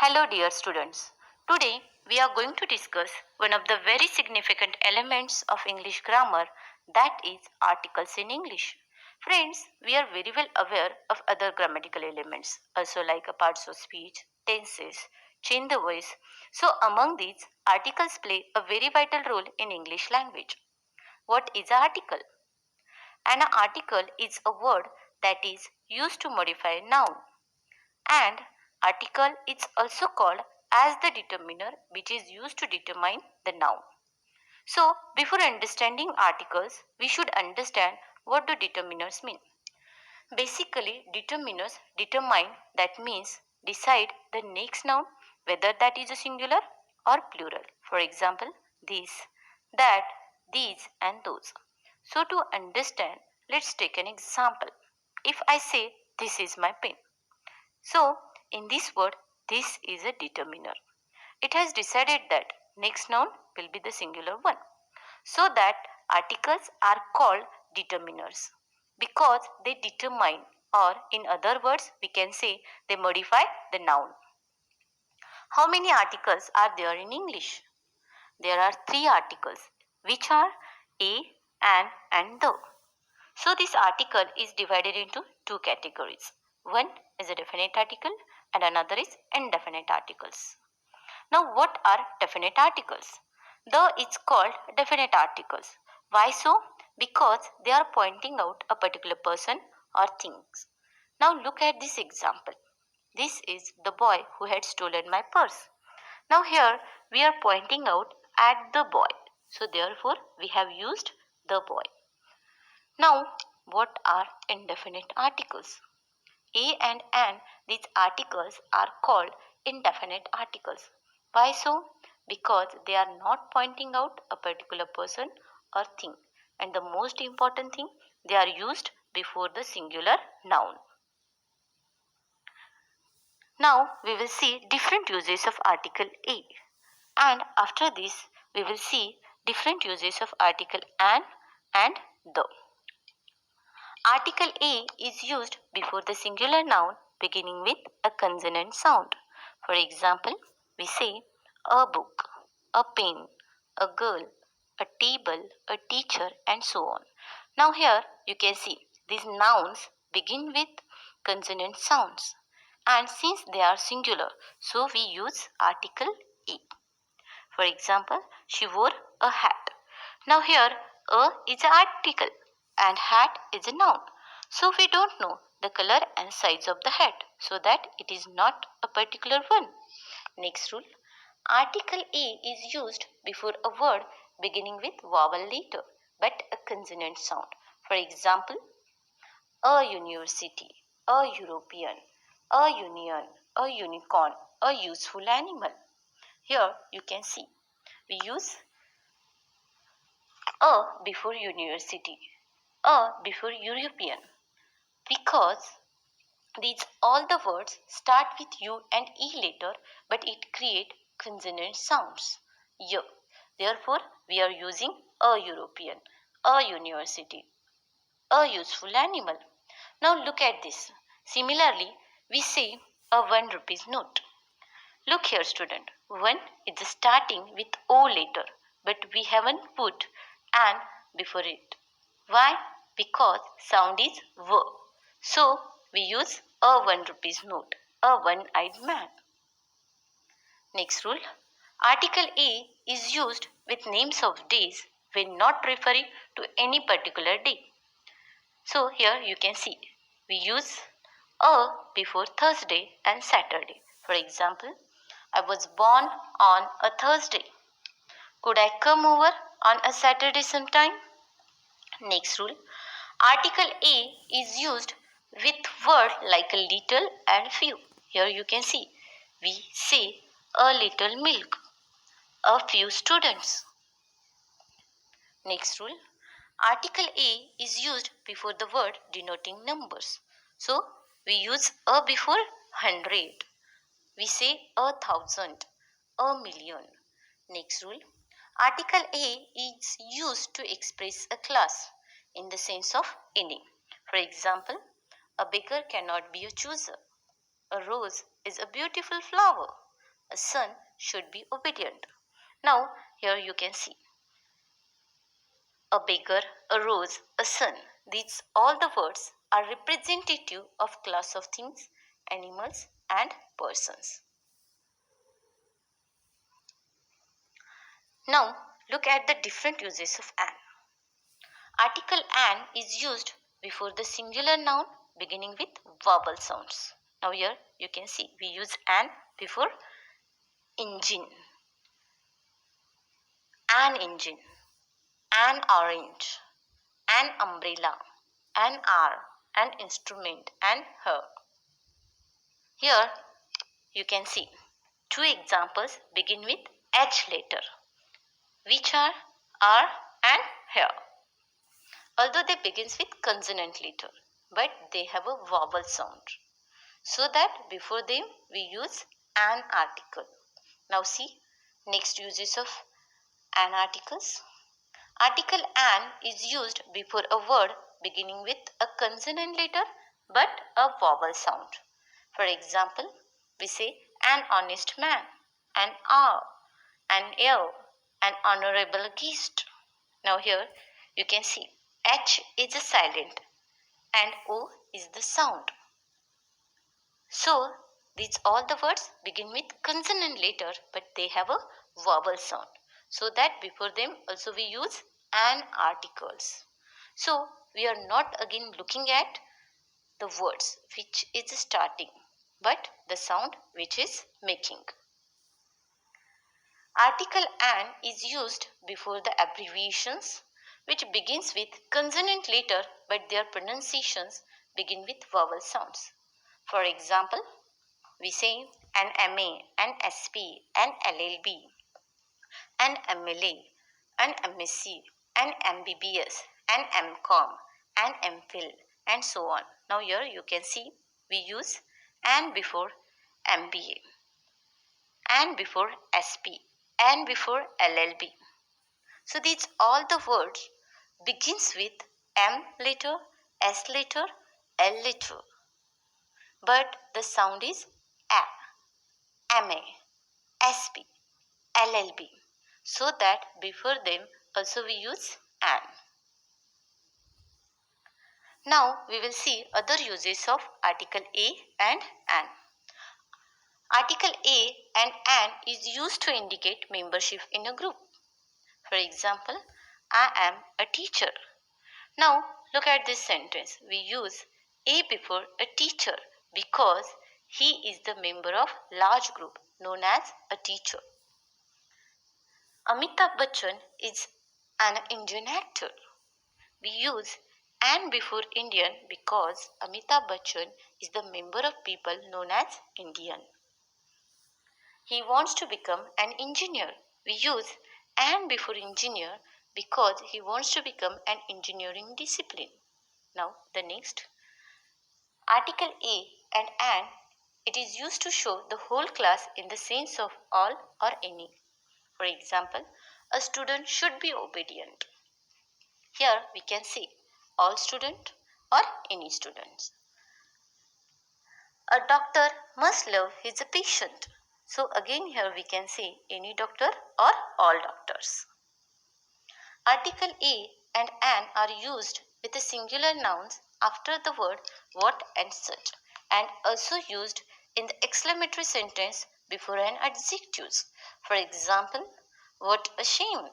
Hello, dear students. Today we are going to discuss one of the very significant elements of English grammar, that is articles in English. Friends, we are very well aware of other grammatical elements, also like parts of speech, tenses, change the voice. So, among these, articles play a very vital role in English language. What is an article? An article is a word that is used to modify a noun, and article is also called as the determiner, which is used to determine the noun. So before understanding articles, we should understand what do determiners mean. Basically, determiners determine, that means decide the next noun, whether that is a singular or plural. For example, this, that, these and those. So to understand, let's take an example. If I say this is my pen, so, in this word, this is a determiner. It has decided that next noun will be the singular one. So that articles are called determiners because they determine, or in other words, we can say they modify the noun. How many articles are there in English? There are three articles, which are a, an, and the. So this article is divided into two categories. One is a definite article and another is indefinite articles. Now what are definite articles? The is called definite articles. Why so? Because they are pointing out a particular person or things. Now look at this example. This is the boy who had stolen my purse. Now here we are pointing out at the boy. So therefore we have used the boy. Now, what are indefinite articles? A and an, these articles are called indefinite articles. Why so? Because they are not pointing out a particular person or thing. And the most important thing, they are used before the singular noun. Now, we will see different uses of article A. And after this, we will see different uses of article an and the. Article A is used before the singular noun beginning with a consonant sound. For example, we say a book, a pen, a girl, a table, a teacher, and so on. Now, here you can see these nouns begin with consonant sounds, and since they are singular, so we use article A. For example, she wore a hat. Now here, a is an article and hat is a noun. So we don't know the color and size of the hat, so that it is not a particular one. Next rule, article A is used before a word beginning with vowel letter but a consonant sound. For example, a university, a European, a union, a unicorn, a useful animal. Here you can see we use a before university, a before European, because these all the words start with U and E later, but it create consonant sounds. Y. Therefore, we are using a European, a university, a useful animal. Now look at this. Similarly, we say a 1 rupees note. Look here, student. 1 is starting with O later, but we haven't put an before it. Why? Because sound is V. So we use a 1 rupees note, a one-eyed man. Next rule. Article A is used with names of days when not referring to any particular day. So here you can see we use a before Thursday and Saturday. For example, I was born on a Thursday. Could I come over on a Saturday sometime? Next rule. Article A is used with word like a little and few. Here you can see we say a little milk, a few students. Next rule. Article A is used before the word denoting numbers. So we use a before 100. We say 1,000, a million. Next rule. Article A is used to express a class in the sense of any. For example, a beggar cannot be a chooser. A rose is a beautiful flower. A son should be obedient. Now here you can see a beggar, a rose, a sun. These all the words are representative of class of things, animals and persons. Now look at the different uses of an. Article an is used before the singular noun beginning with vowel sounds. Now here you can see we use an before engine, an engine, an orange, an umbrella, an hour, an instrument, and her. Here you can see two examples begin with H letter, which are R and here. Although they begins with consonant letter, but they have a vowel sound. So that before them we use an article. Now see next uses of an articles. Article an is used before a word beginning with a consonant letter but a vowel sound. For example, we say an honest man, an hour, an ale, an honorable guest. Now here you can see H is a silent and O is the sound. So these all the words begin with consonant letter but they have a vowel sound. So that before them also we use an articles. So we are not again looking at the words which is starting but the sound which is making. Article an is used before the abbreviations which begins with consonant letter but their pronunciations begin with vowel sounds. For example, we say an MA, an SP, an LLB, an MLA, an MSc, an MBBS, an MCom, an MPhil, and so on. Now here you can see we use and before MBA, and before SP, and before LLB. So these all the words begins with M letter, S letter, L letter, but the sound is A, MA, SP, LLB, so that before them also we use an. Now we will see other uses of article a and an. Article a and an is used to indicate membership in a group. For example, I am a teacher. Now look at this sentence. We use a before a teacher because he is the member of large group known as a teacher. Amitabh Bachchan is an Indian actor. We use an before Indian because Amitabh Bachchan is the member of people known as Indian. He wants to become an engineer. We use an before engineer because he wants to become an engineering discipline. Now the next. Article a and an, it is used to show the whole class in the sense of all or any. For example, a student should be obedient. Here we can see all student or any students. A doctor must love his patient. So again here we can say any doctor or all doctors. Article a and an are used with the singular nouns after the word what and such, and also used in the exclamatory sentence before an adjective. For example, what a shame!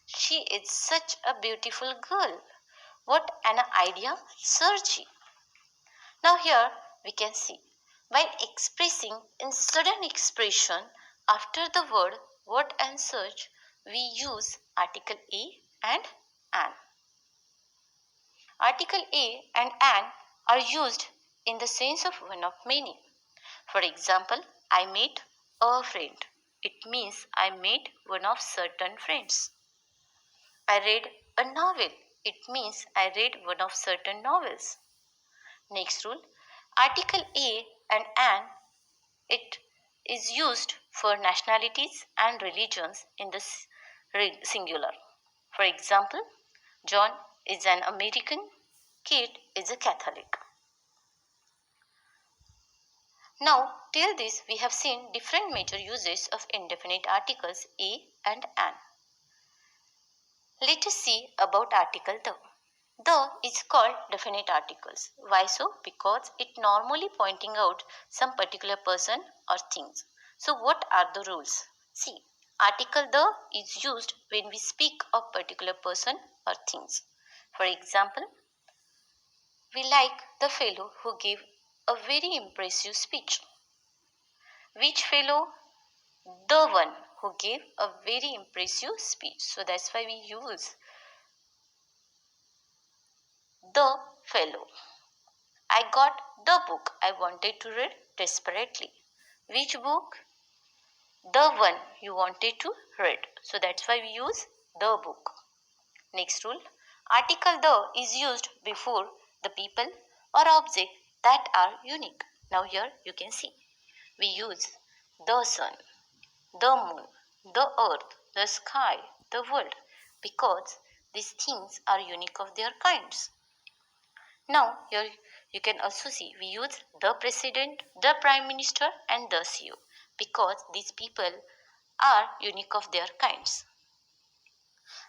She is such a beautiful girl. What an idea, Sergi. Now here we can see while expressing in sudden expression after the word what and such, we use article a and an. Article a and an are used in the sense of one of many. For example, I made a friend. It means I made one of certain friends. I read a novel. It means I read one of certain novels. Next rule, article a and an, it is used for nationalities and religions in the singular. For example, John is an American, Kate is a Catholic. Now till this we have seen different major uses of indefinite articles a and an. Let us see about article the. The is called definite articles. Why so? Because it normally pointing out some particular person or things. So what are the rules? See, article the is used when we speak of particular person or things. For example, we like the fellow who gave a very impressive speech. Which fellow? The one who gave a very impressive speech. So that's why we use the fellow. I got the book I wanted to read desperately. Which book? The one you wanted to read. So that's why we use the book. Next rule. Article the is used before the people or object that are unique. Now here you can see. We use the sun, the moon, the earth, the sky, the world because these things are unique of their kinds. Now, here you can also see we use the president, the prime minister, and the CEO because these people are unique of their kinds.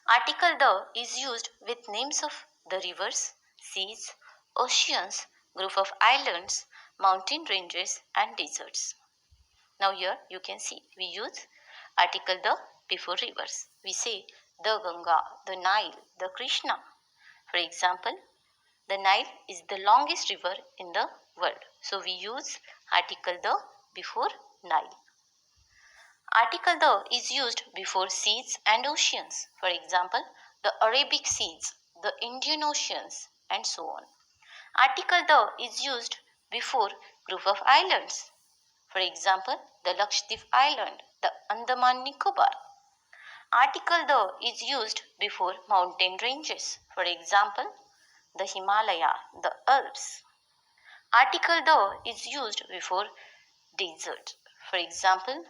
Article the is used with names of the rivers, seas, oceans, group of islands, mountain ranges, and deserts. Now, here you can see we use article the before rivers. We say the Ganga, the Nile, the Krishna. For example, the Nile is the longest river in the world. So we use article the before Nile. Article the is used before seas and oceans. For example, the Arabic Seas, the Indian Oceans, and so on. Article the is used before group of islands. For example, the Lakshadweep Island, the Andaman Nicobar. Article the is used before mountain ranges. For example, the Himalaya, the Alps. Article the is used before desert. For example,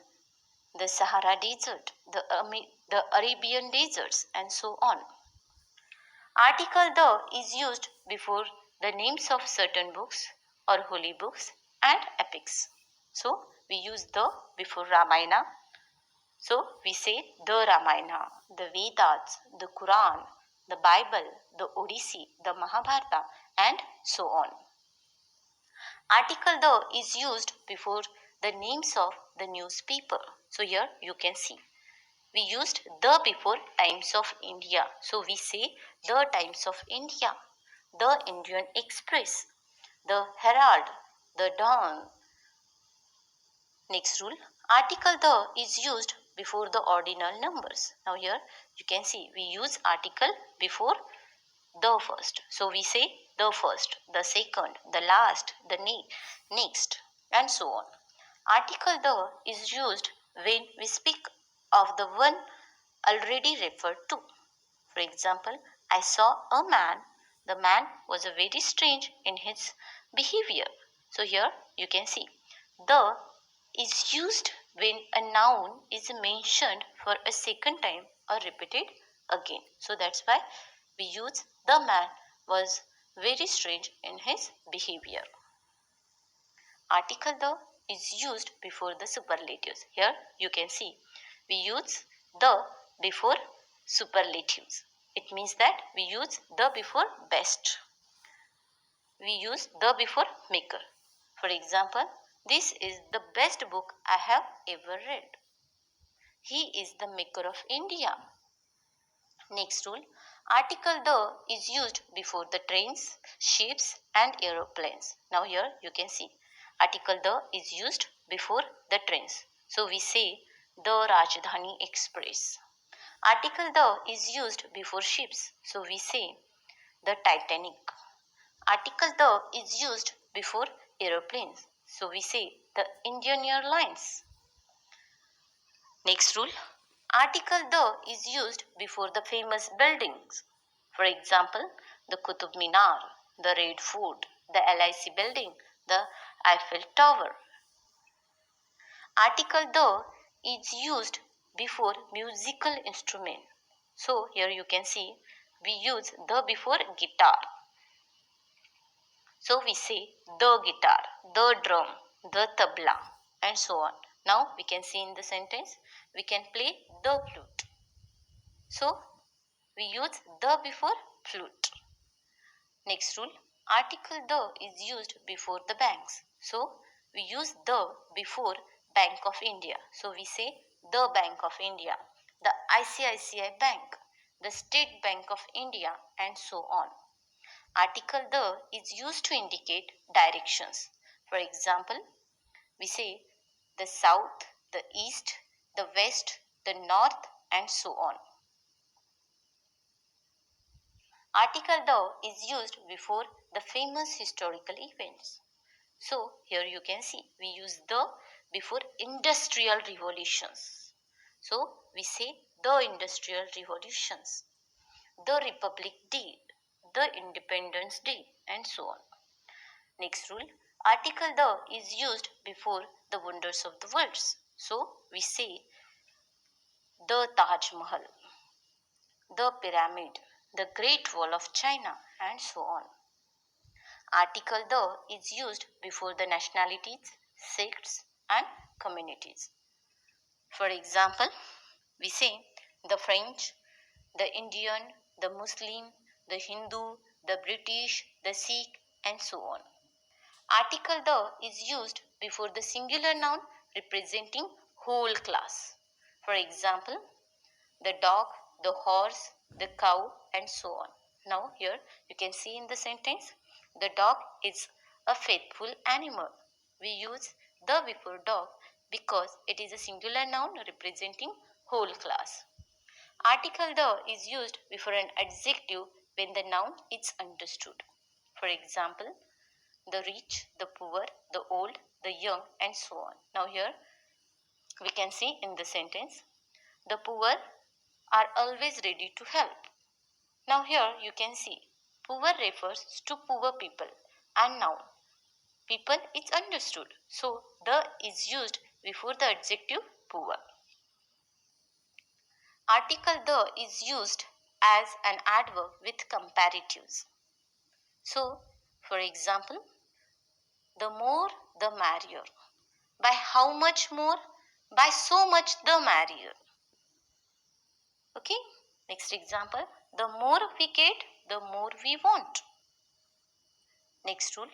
the Sahara Desert, the Arabian deserts, and so on. Article the is used before the names of certain books or holy books and epics. So we use the before Ramayana. So we say the Ramayana, the Vedas, the Quran, the Bible, the Odyssey, the Mahabharata, and so on. Article the is used before the names of the newspaper. So here you can see we used the before Times of India. So we say the Times of India, the Indian Express, the Herald, the Dawn. Next rule, article the is used before the ordinal numbers. Now here you can see we use article before the first. So we say the first, the second, the last, the next, and so on. Article the is used when we speak of the one already referred to. For example, I saw a man. The man was very strange in his behavior. So here you can see the is used when a noun is mentioned for a second time or repeated again. So that's why we use the man was very strange in his behavior. Article the is used before the superlatives. Here you can see we use the before superlatives. It means that we use the before best. We use the before maker. For example, this is the best book I have ever read. He is the maker of India. Next rule, article the is used before the trains, ships and aeroplanes. Now here you can see article the is used before the trains. So we say the Rajdhani Express. Article the is used before ships. So we say the Titanic. Article the is used before aeroplanes. So we say the Indian Airlines. Next rule, article the is used before the famous buildings. For example, the Qutub Minar, the Red Fort, the LIC building, the Eiffel Tower. Article the is used before musical instrument. So here you can see we use the before guitar. So we say the guitar, the drum, the tabla. and so on. Now we can see in the sentence, we can play the flute. So we use the before flute. Next rule, article the is used before the banks. So we use the before Bank of India. So we say the Bank of India, the ICICI Bank, the State Bank of India, and so on. Article the is used to indicate directions. For example, we say the south, the east, the west, the north, and so on. Article the is used before the famous historical events. So here you can see we use the before industrial revolutions. So we say the industrial revolutions, the Republic Day, the Independence Day, and so on. Next rule, article the is used before the wonders of the world. So we say the Taj Mahal, the pyramid, the Great Wall of China, and so on. Article the is used before the nationalities, sects, and communities. For example, we say the French, the Indian, the Muslim, the Hindu, the British, the Sikh, and so on. Article the is used before the singular noun representing whole class. For example, the dog, the horse, the cow, and so on. Now, here you can see in the sentence, the dog is a faithful animal. We use the before dog because it is a singular noun representing whole class. Article the is used before an adjective when the noun is understood. For example, the rich, the poor, the old, the young, and so on. Now, here we can see in the sentence, the poor are always ready to help. Now here you can see poor refers to poor people and noun. People is understood. So the is used before the adjective poor. Article the is used as an adverb with comparatives. So for example, the more the merrier. By how much more? By so much the merrier. Okay, next example, the more we get, the more we want. Next rule,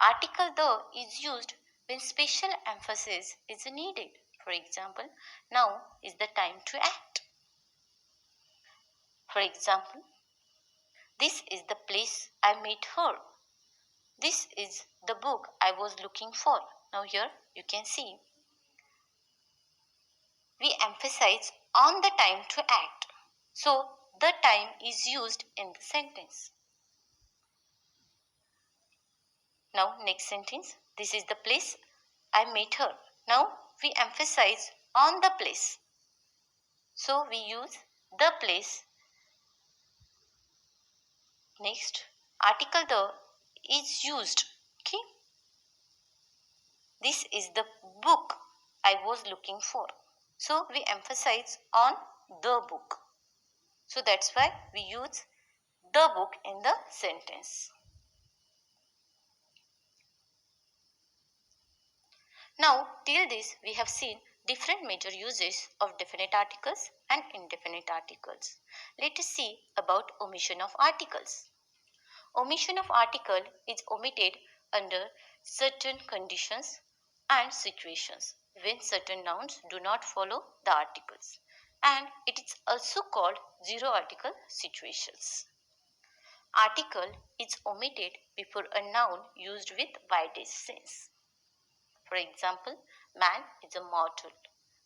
article the is used when special emphasis is needed. For example, now is the time to act. For example, this is the place I met her. This is the book I was looking for. Now here you can see we emphasize on the time to act. So the time is used in the sentence. Now next sentence, this is the place I met her. Now we emphasize on the place. So we use the place. Next, article the is used. Okay. This is the book I was looking for. So we emphasize on the book. So that's why we use the book in the sentence. Now, till this, we have seen different major uses of definite articles and indefinite articles. Let us see about omission of articles. Omission of article is omitted under certain conditions and situations when certain nouns do not follow the articles, and it is also called zero article situations. Article is omitted before a noun used with widest sense. For example, man is a mortal.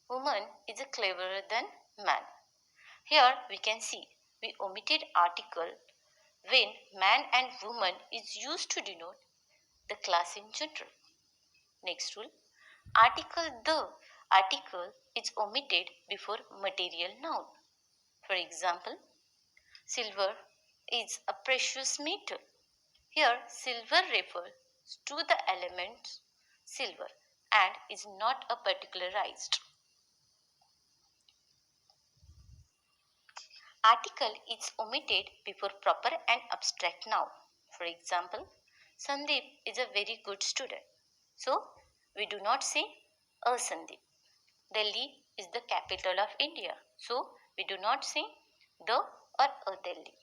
Woman is cleverer than man. Here we can see we omitted article when man and woman is used to denote the class in general. Next rule, the article is omitted before material noun. For example, silver is a precious metal. Here silver refers to the element silver and is not a particularized. Article is omitted before proper and abstract noun. For example, Sandeep is a very good student. So, we do not say A Sandhi. Delhi is the capital of India. So we do not say the or a Delhi.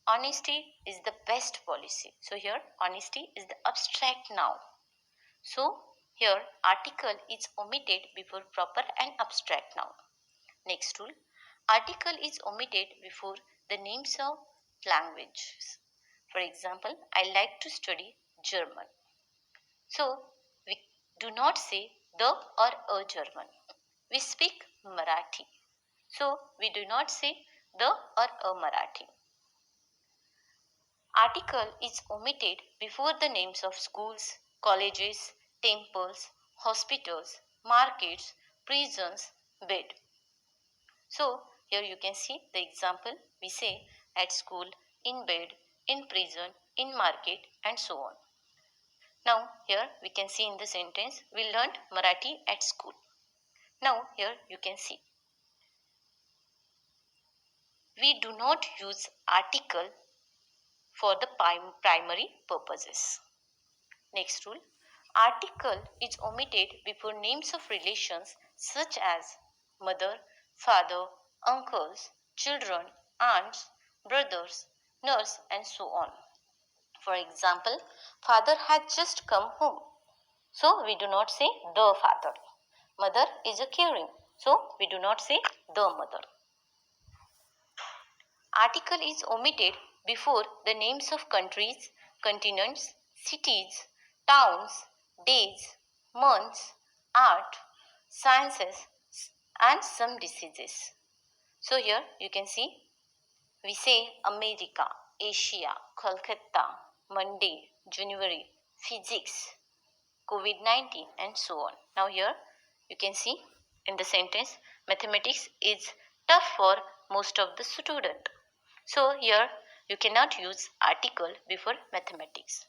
Honesty is the best policy. So here honesty is the abstract noun. So here article is omitted before proper and abstract noun. Next rule, article is omitted before the names of languages. For example, I like to study German. So we do not say the or a German. We speak Marathi. So we do not say the or a Marathi. Article is omitted before the names of schools, colleges, temples, hospitals, markets, prisons, bed. So here you can see the example. We say at school, in bed, in prison, in market and so on. Now here we can see in the sentence, we learned Marathi at school. Now here you can see, we do not use article for the primary purposes. Next rule, article is omitted before names of relations such as mother, father, uncles, children, aunts, brothers, nurse and so on. For example, father had just come home. So we do not say the father. Mother is a caring. So we do not say the mother. Article is omitted before the names of countries, continents, cities, towns, days, months, art, sciences, and some diseases. So here you can see we say America, Asia, Kolkata, Monday, January, physics, COVID-19 and so on. Now here you can see in the sentence mathematics is tough for most of the student. So here you cannot use article before mathematics.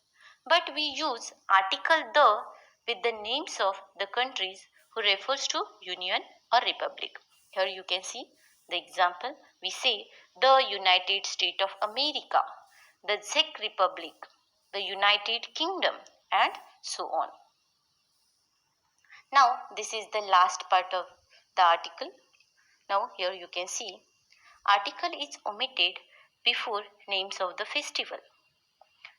But we use article the with the names of the countries who refers to union or republic. Here you can see the example. We say the United States of America, the Czech Republic, the United Kingdom and so on. Now this is the last part of the article. Now here you can see article is omitted before names of the festival.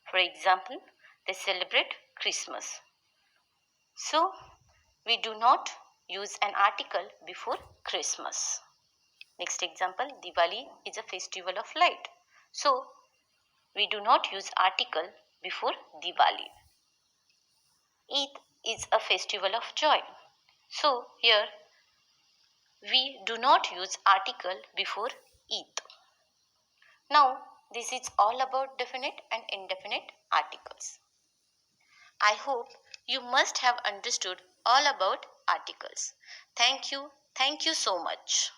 For example, they celebrate Christmas. So we do not use an article before Christmas. Next example, Diwali is a festival of light. So we do not use article before Diwali. Eid is a festival of joy. So here we do not use article before Eid. Now this is all about definite and indefinite articles. I hope you must have understood all about articles. Thank you. Thank you so much.